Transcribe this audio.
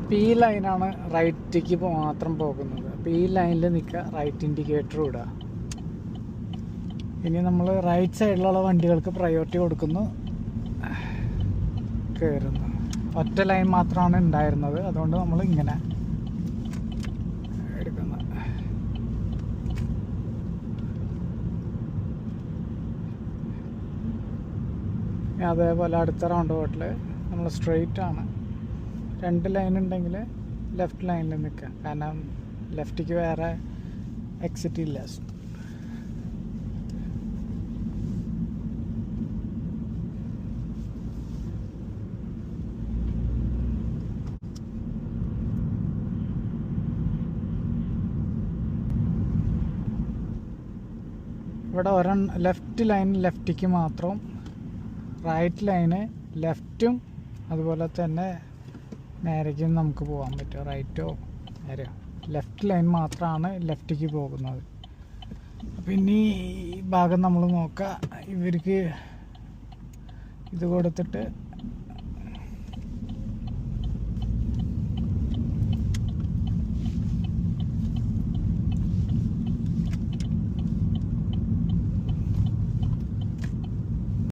അപ്പോൾ ഈ ലൈനാണ് റൈറ്റിലേക്ക് മാത്രം പോകുന്നത്. അപ്പോൾ ഈ ലൈനിൽ നിൽക്കുക, റൈറ്റ് ഇൻഡിക്കേറ്റർ ഇടുക. ഇനി നമ്മൾ റൈറ്റ് സൈഡിലുള്ള വണ്ടികൾക്ക് പ്രയോറിറ്റി കൊടുക്കുന്നു, കയറുന്നു. ഒറ്റ ലൈൻ മാത്രമാണ് ഉണ്ടായിരുന്നത്, അതുകൊണ്ട് നമ്മൾ ഇങ്ങനെ എടുക്കുന്നത്. അതേപോലെ അടുത്ത റൗണ്ട് ബോട്ടിൽ നമ്മൾ സ്ട്രെയിറ്റ് ആണ്. 2 ലൈൻ ഉണ്ടെങ്കിൽ ലെഫ്റ്റ് ലൈനിൽ നിൽക്കുക, കാരണം ലെഫ്റ്റിക്ക് വേറെ എക്സിറ്റ് ഇല്ല. ഇവിടെ ലെഫ്റ്റ് ലൈൻ ലെഫ്റ്റിക്ക് മാത്രം, റൈറ്റ് ലൈന് ലെഫ്റ്റും അതുപോലെ തന്നെ നേരേക്കും നമുക്ക് പോകാൻ പറ്റും. റൈറ്റോ നേരെയോ, ലെഫ്റ്റ് ലൈൻ മാത്രമാണ് ലെഫ്റ്റിക്ക് പോകുന്നത്. അപ്പം ഇനി ഈ ഭാഗം നമ്മൾ നോക്കുക. ഇവർക്ക് ഇത് കൊടുത്തിട്ട്